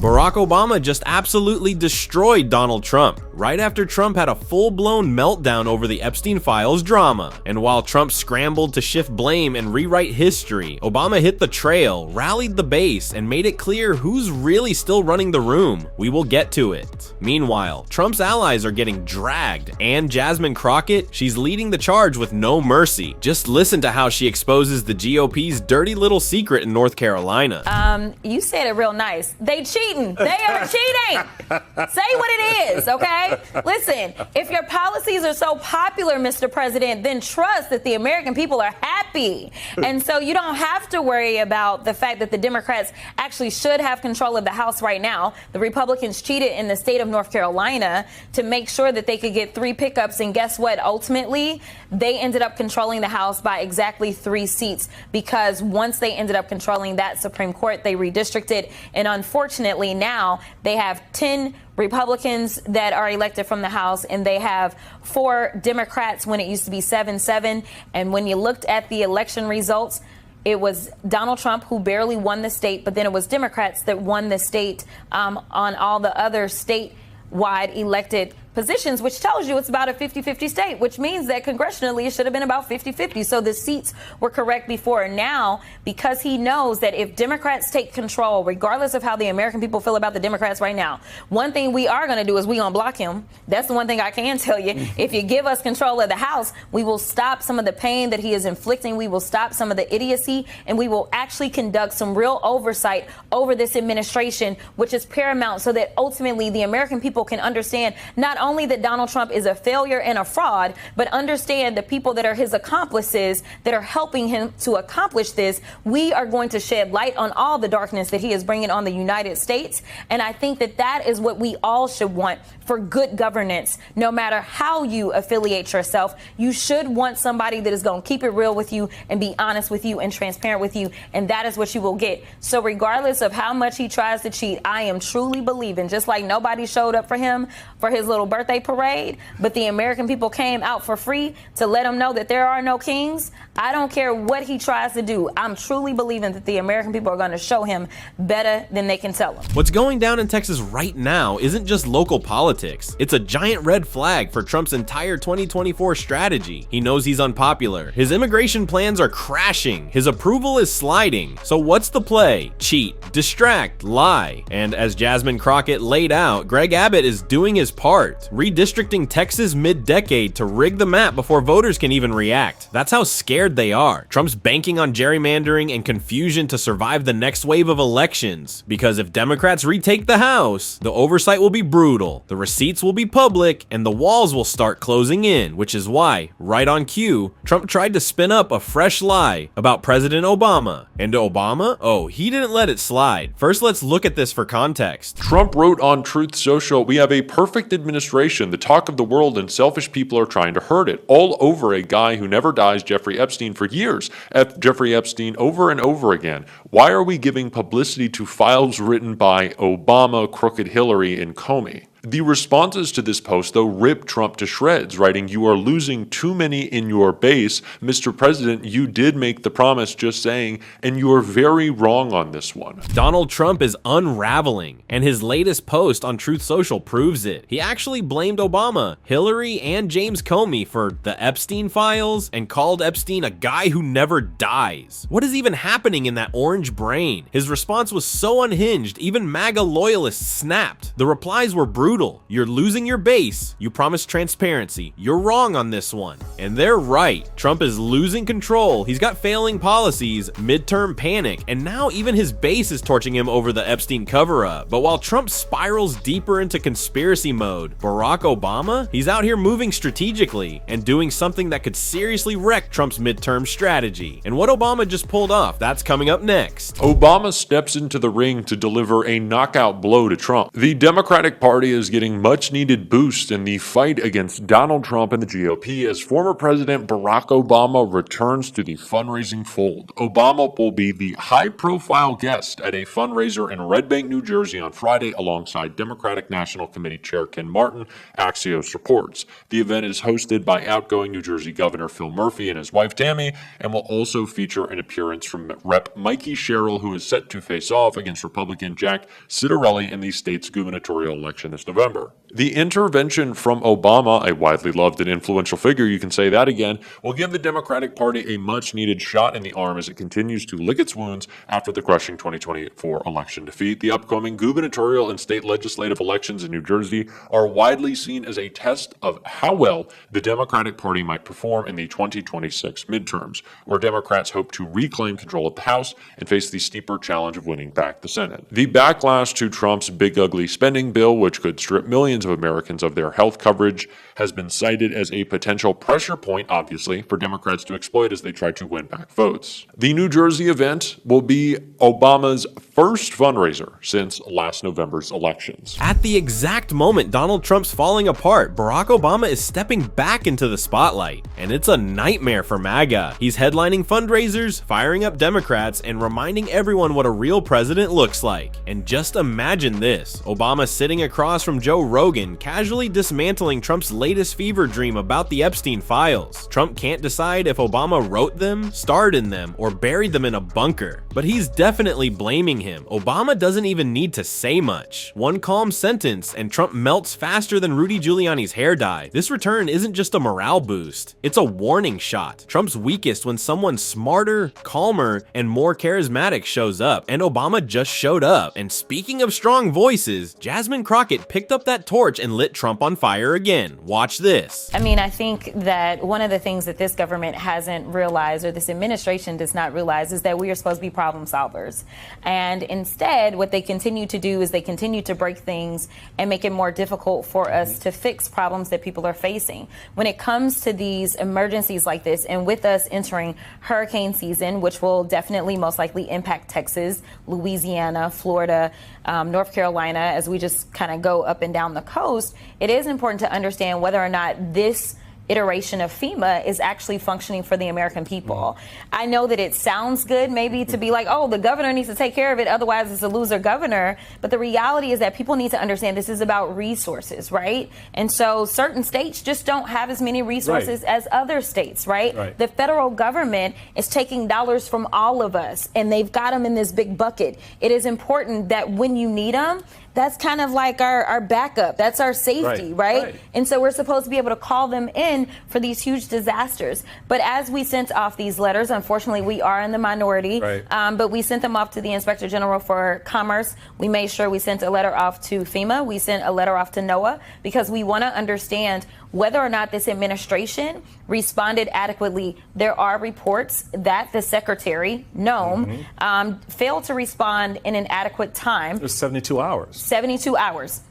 Barack Obama just absolutely destroyed Donald Trump, right after Trump had a full-blown meltdown over the Epstein Files drama. And while Trump scrambled to shift blame and rewrite history, Obama hit the trail, rallied the base, and made it clear who's really still running the room. We will get to it. Meanwhile, Trump's allies are getting dragged, and Jasmine Crockett, she's leading the charge with no mercy. Just listen to how she exposes the GOP's dirty little secret in North Carolina. You said it real nice. They cheating. They are cheating. Say what it is, okay? Listen, if your policies are so popular, Mr. President, then trust that the American people are happy. And so you don't have to worry about the fact that the Democrats actually should have control of the House right now. The Republicans cheated in the state of North Carolina to make sure that they could get 3 pickups. And guess what? Ultimately, they ended up controlling the House by exactly 3 seats, because once they ended up controlling that Supreme Court, they redistricted. And unfortunately, now they have 10 Republicans that are elected from the House, and they have 4 Democrats when it used to be 7-7. And when you looked at the election results, it was Donald Trump who barely won the state, but then it was Democrats that won the state on all the other statewide elected positions, which tells you it's about a 50-50 state, which means that congressionally it should have been about 50-50. So the seats were correct before. Now, because he knows that if Democrats take control, regardless of how the American people feel about the Democrats right now, one thing we are going to do is we're going to block him. That's the one thing I can tell you. If you give us control of the House, we will stop some of the pain that he is inflicting. We will stop some of the idiocy, and we will actually conduct some real oversight over this administration, which is paramount, so that ultimately the American people can understand not only that Donald Trump is a failure and a fraud, but understand the people that are his accomplices that are helping him to accomplish this. We are going to shed light on all the darkness that he is bringing on the United States. And I think that that is what we all should want for good governance. No matter how you affiliate yourself, you should want somebody that is going to keep it real with you and be honest with you and transparent with you. And that is what you will get. So regardless of how much he tries to cheat, I am truly believing, just like nobody showed up for him for his little birthday parade, but the American people came out for free to let him know that there are no kings. I don't care what he tries to do. I'm truly believing that the American people are going to show him better than they can tell him. What's going down in Texas right now isn't just local politics. It's a giant red flag for Trump's entire 2024 strategy. He knows he's unpopular. His immigration plans are crashing. His approval is sliding. So what's the play? Cheat, distract, lie. And as Jasmine Crockett laid out, Greg Abbott is doing his part, redistricting Texas mid-decade to rig the map before voters can even react. That's how scared they are. Trump's banking on gerrymandering and confusion to survive the next wave of elections. Because if Democrats retake the House, the oversight will be brutal, the receipts will be public, and the walls will start closing in, which is why, right on cue, Trump tried to spin up a fresh lie about President Obama. And Obama? Oh, he didn't let it slide. First, let's look at this for context. Trump wrote on Truth Social, "We have a perfect administration. The talk of the world, and selfish people are trying to hurt it." All over a guy who never dies, Jeffrey Epstein, for years. Jeffrey Epstein over and over again. Why are we giving publicity to files written by Obama, Crooked Hillary, and Comey? The responses to this post, though, ripped Trump to shreds, writing, "You are losing too many in your base. Mr. President, you did make the promise, just saying, and you are very wrong on this one." Donald Trump is unraveling, and his latest post on Truth Social proves it. He actually blamed Obama, Hillary, and James Comey for the Epstein Files and called Epstein a guy who never dies. What is even happening in that orange brain? His response was so unhinged, even MAGA loyalists snapped. The replies were brutal. You're losing your base. You promised transparency. You're wrong on this one. And they're right. Trump is losing control. He's got failing policies, midterm panic, and now even his base is torching him over the Epstein cover-up. But while Trump spirals deeper into conspiracy mode, Barack Obama, he's out here moving strategically and doing something that could seriously wreck Trump's midterm strategy. And what Obama just pulled off, that's coming up next. Obama steps into the ring to deliver a knockout blow to Trump. The Democratic Party is getting much needed boost in the fight against Donald Trump and the GOP as former President Barack Obama returns to the fundraising fold. Obama will be the high-profile guest at a fundraiser in Red Bank, New Jersey on Friday alongside Democratic National Committee Chair Ken Martin, Axios reports. The event is hosted by outgoing New Jersey Governor Phil Murphy and his wife Tammy and will also feature an appearance from Rep. Mikey Sherrill, who is set to face off against Republican Jack Ciattarelli in the state's gubernatorial election this November. The intervention from Obama, a widely loved and influential figure, you can say that again, will give the Democratic Party a much-needed shot in the arm as it continues to lick its wounds after the crushing 2024 election defeat. The upcoming gubernatorial and state legislative elections in New Jersey are widely seen as a test of how well the Democratic Party might perform in the 2026 midterms, where Democrats hope to reclaim control of the House and face the steeper challenge of winning back the Senate. The backlash to Trump's big ugly spending bill, which could strip millions of Americans of their health coverage, has been cited as a potential pressure point, obviously, for Democrats to exploit as they try to win back votes. The New Jersey event will be Obama's first fundraiser since last November's elections. At the exact moment Donald Trump's falling apart, Barack Obama is stepping back into the spotlight, and it's a nightmare for MAGA. He's headlining fundraisers, firing up Democrats, and reminding everyone what a real president looks like. And just imagine this, Obama sitting across from Joe Rogan, casually dismantling Trump's latest fever dream about the Epstein Files. Trump can't decide if Obama wrote them, starred in them, or buried them in a bunker, but he's definitely blaming him. Obama doesn't even need to say much. One calm sentence and Trump melts faster than Rudy Giuliani's hair dye. This return isn't just a morale boost, it's a warning shot. Trump's weakest when someone smarter, calmer, and more charismatic shows up, and Obama just showed up. And speaking of strong voices, Jasmine Crockett picked up that torch and lit Trump on fire again. Watch this. I mean, I think that one of the things that this government hasn't realized, or this administration does not realize, is that we are supposed to be problem solvers. And instead, what they continue to do is they continue to break things and make it more difficult for us to fix problems that people are facing. When it comes to these emergencies like this, and with us entering hurricane season, which will definitely most likely impact Texas, Louisiana, Florida, North Carolina, as we just kind of go up and down the coast, it is important to understand whether or not this iteration of FEMA is actually functioning for the American people. I know that it sounds good maybe to be like, oh, the governor needs to take care of it, otherwise it's a loser governor. But the reality is that people need to understand this is about resources, right? And so certain states just don't have as many resources as other states, right? The federal government is taking dollars from all of us, and they've got them in this big bucket. It is important that when you need them, that's kind of like our backup. That's our safety, right? And so we're supposed to be able to call them in for these huge disasters. But as we sent off these letters, unfortunately, we are in the minority, but we sent them off to the Inspector General for Commerce. We made sure we sent a letter off to FEMA. We sent a letter off to NOAA because we want to understand whether or not this administration responded adequately. There are reports that the Secretary, Noam, failed to respond in an adequate time. It was 72 hours. 72 hours.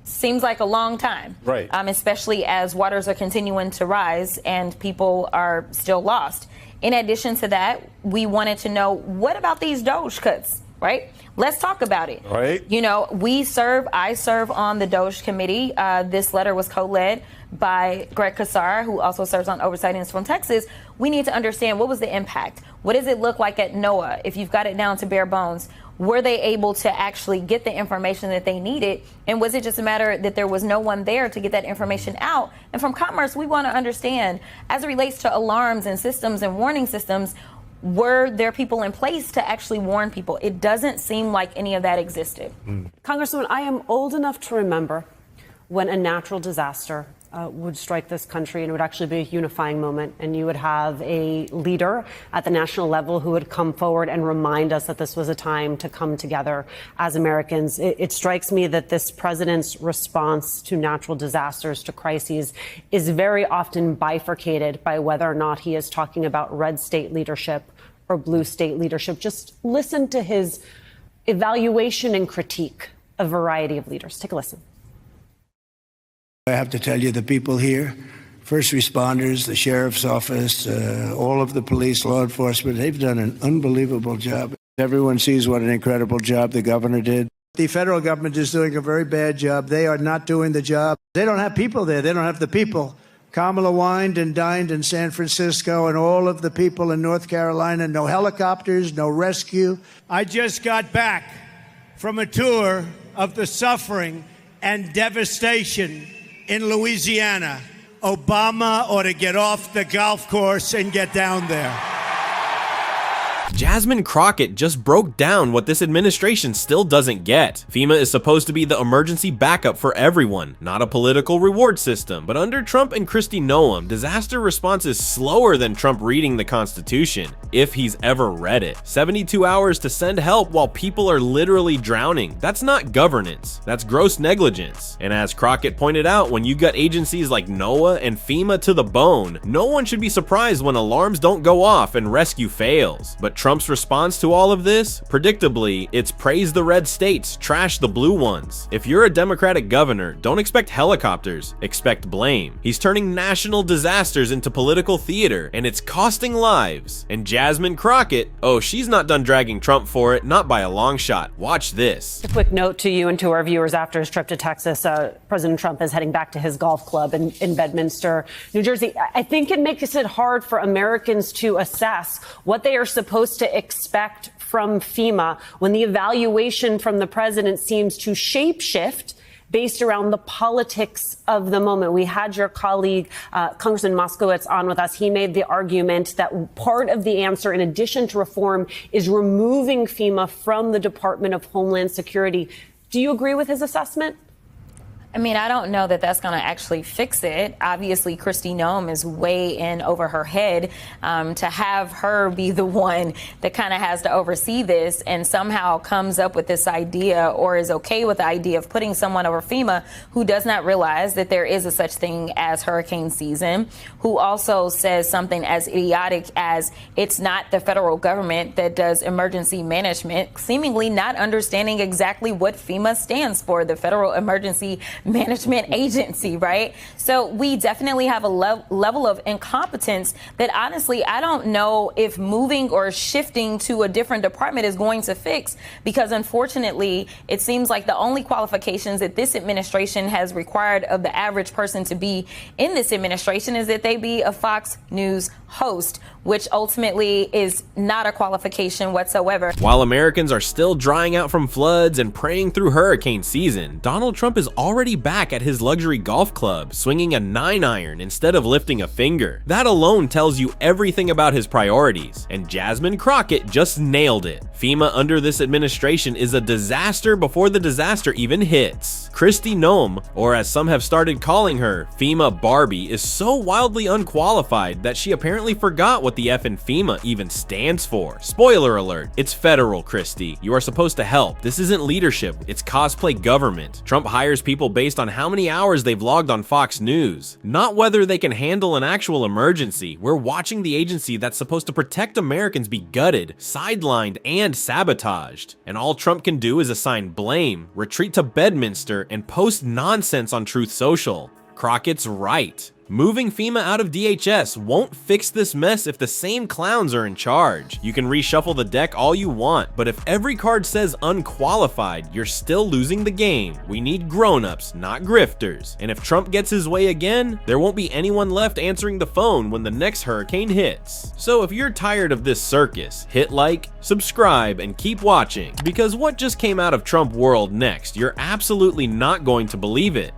Seems like a long time. Especially as waters are continuing to rise and people are still lost. In addition to that, we wanted to know, what about these Doge cuts, right? Let's talk about it. You know, I serve on the Doge committee. This letter was co-led by Greg Casar, who also serves on oversight and is from Texas. We need to understand, what was the impact? What does it look like at NOAA? If you've got it down to bare bones, were they able to actually get the information that they needed? And was it just a matter that there was no one there to get that information out? And from Commerce, we want to understand, as it relates to alarms and systems and warning systems, were there people in place to actually warn people? It doesn't seem like any of that existed. Congresswoman, I am old enough to remember when a natural disaster would strike this country, and it would actually be a unifying moment, and you would have a leader at the national level who would come forward and remind us that this was a time to come together as Americans. It strikes me that this president's response to natural disasters, to crises, is very often bifurcated by whether or not he is talking about red state leadership or blue state leadership. Just listen to his evaluation and critique of a variety of leaders. Take a listen. I have to tell you, the people here, first responders, the sheriff's office, all of the police, law enforcement, they've done an unbelievable job. Everyone sees what an incredible job the governor did. The federal government is doing a very bad job. They are not doing the job. They don't have people there. They don't have the people. Kamala wined and dined in San Francisco, and all of the people in North Carolina. No helicopters, no rescue. I just got back from a tour of the suffering and devastation in Louisiana. Obama ought to get off the golf course and get down there. Jasmine Crockett just broke down what this administration still doesn't get. FEMA is supposed to be the emergency backup for everyone, not a political reward system. But under Trump and Kristi Noem, disaster response is slower than Trump reading the Constitution, if he's ever read it. 72 hours to send help while people are literally drowning. That's not governance, that's gross negligence. And as Crockett pointed out, when you got agencies like NOAA and FEMA to the bone, no one should be surprised when alarms don't go off and rescue fails. But Trump's response to all of this? Predictably, it's praise the red states, trash the blue ones. If you're a Democratic governor, don't expect helicopters, expect blame. He's turning national disasters into political theater, and it's costing lives. And Jasmine Crockett, oh, she's not done dragging Trump for it, not by a long shot. Watch this. A quick note to you and to our viewers: after his trip to Texas, President Trump is heading back to his golf club in Bedminster, New Jersey. I think it makes it hard for Americans to assess what they are supposed to expect from FEMA when the evaluation from the president seems to shapeshift based around the politics of the moment. We had your colleague, Congressman Moskowitz, on with us. He made the argument that part of the answer, in addition to reform, is removing FEMA from the Department of Homeland Security. Do you agree with his assessment? I mean, I don't know that that's going to actually fix it. Obviously, Kristi Noem is way in over her head. To have her be the one that kind of has to oversee this and somehow comes up with this idea or is okay with the idea of putting someone over FEMA who does not realize that there is a such thing as hurricane season, who also says something as idiotic as it's not the federal government that does emergency management, seemingly not understanding exactly what FEMA stands for, the Federal Emergency Management Agency, right? So we definitely have a level of incompetence that honestly, I don't know if moving or shifting to a different department is going to fix, because unfortunately, it seems like the only qualifications that this administration has required of the average person to be in this administration is that they be a Fox News host, which ultimately is not a qualification whatsoever. While Americans are still drying out from floods and praying through hurricane season, Donald Trump is already back at his luxury golf club, swinging a 9-iron instead of lifting a finger. That alone tells you everything about his priorities, and Jasmine Crockett just nailed it. FEMA under this administration is a disaster before the disaster even hits. Kristi Noem, or as some have started calling her, FEMA Barbie, is so wildly unqualified that she apparently forgot what the F in FEMA even stands for. Spoiler alert, it's federal, Kristi. You are supposed to help. This isn't leadership, it's cosplay government. Trump hires people based on how many hours they've logged on Fox News, not whether they can handle an actual emergency. We're watching the agency that's supposed to protect Americans be gutted, sidelined, and sabotaged. And all Trump can do is assign blame, retreat to Bedminster, and post nonsense on Truth Social. Crockett's right. Moving FEMA out of DHS won't fix this mess if the same clowns are in charge. You can reshuffle the deck all you want, but if every card says unqualified, you're still losing the game. We need grown-ups, not grifters. And if Trump gets his way again, there won't be anyone left answering the phone when the next hurricane hits. So if you're tired of this circus, hit like, subscribe, and keep watching, because what just came out of Trump world next, you're absolutely not going to believe it.